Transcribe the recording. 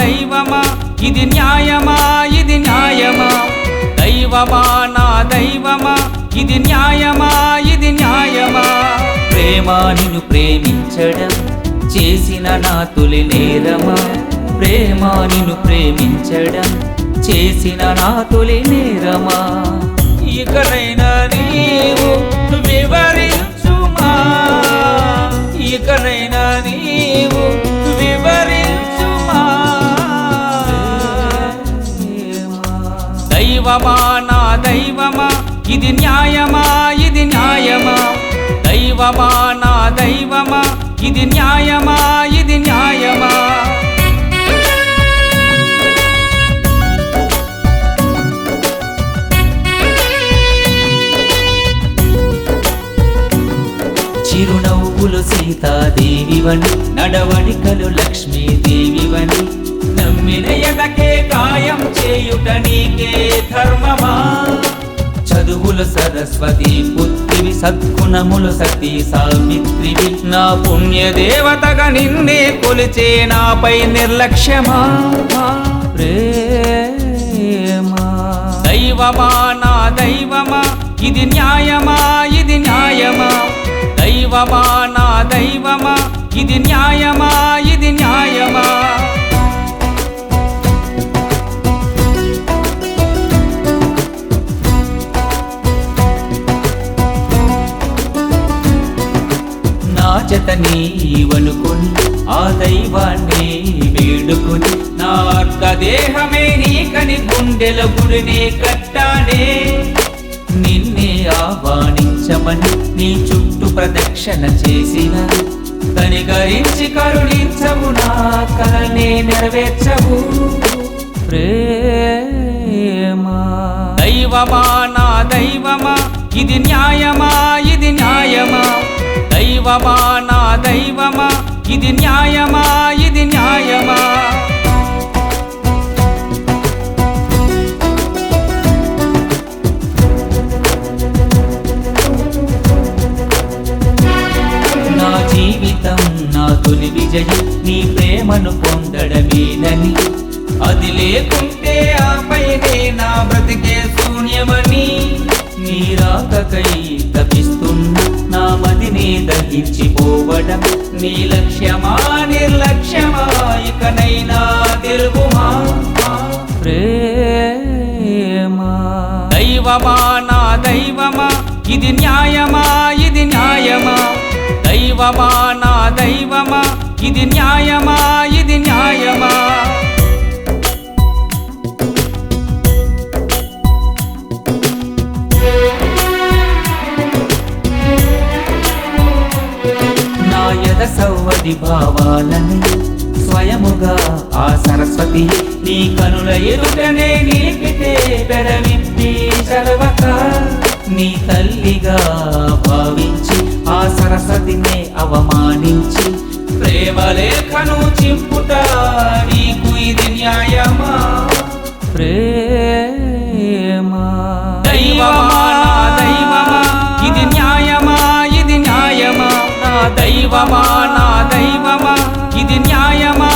దైవమా ఇది న్యాయమా ఇది న్యాయమా దైవమా నా దైవమా ఇది న్యాయమా ఇది న్యాయమా ప్రేమ నిన్ను ప్రేమించడం చేసిన నా తొలి నేరమా ప్రేమ నిన్ను ప్రేమించడం చేసిన నా తొలి నేరమా ఇకనైనా నీవు వివరించుమా ఇకనైనా నీవు వివరించుమా దైవమా నా దైవమా ఇది న్యాయమా ఇది న్యాయమా దైవమా నా దైవమా ఇది న్యాయమా ఇది న్యాయమా చిరునవ్వులు సీతాదేవివని నడవడికలు లక్ష్మీదేవివని నమ్మిన ఎదకే గాయం చేయుట నీకే ధర్మమా చదువులు సరస్వతి పుత్రివి సద్గుణములు సతీ సావిత్రివి నా పుణ్యదేవతగా నిన్నే కొలిచే నాపై నిర్లక్ష్యమా ప్రేమా దైవమా నా దైవమా ఇది న్యాయమా ఇది న్యాయమా దైవమా నా దైవమా ఇది న్యాయమా ఇది న్యాయమా నా జత నీవనుకొని ఆ దైవాన్ని వేడుకొని నా అర్ధదేహమే నీకని గుండెల గుడిని కట్టానే నిన్నే ఆహ్వానించమని నీ చుట్టూ ప్రదక్షిణ చేసిన కనికరించి కరుణించవు నా కలనే నెరవేర్చవు ప్రేమా దైవమా నా దైవమా ఇది న్యాయమా ఇది న్యాయమా దైవమా నా దైవమా ఇది న్యాయమా ఇది న్యాయమా జీవితం నా తొలి విజయం నీ ప్రేమను పొందడమేనని అది లేకుంటే ఆపైనే నా బ్రతికే శూన్యమని నీ రాకకై తపిస్తున్న నా మదిని దహించిపోవడం నీ లక్ష్యమా నిర్లక్ష్యమా ఇకనైనా తెలుగుమా ప్రేమా దైవమా నా దైవమా ఇది న్యాయమా ఇది న్యాయమా దైవమా నా దైవమా ఇది న్యాయమా ఇది న్యాయమా నా యద సౌవది భావాలని స్వయముగా ఆ సరస్వతి నీ కనుల ఎదుటనే నిలిపితే పెదవిప్పి చదవక నీ తల్లిగా భావించి ఆ సరస్వతిని అవమానించి ప్రేమలేఖను చింపుట నీకు ఇది న్యాయమా ప్రేమా దైవమా నా దైవమా ఇది న్యాయమా ఇది న్యాయమా నా దైవమా నా దైవమా ఇది న్యాయమా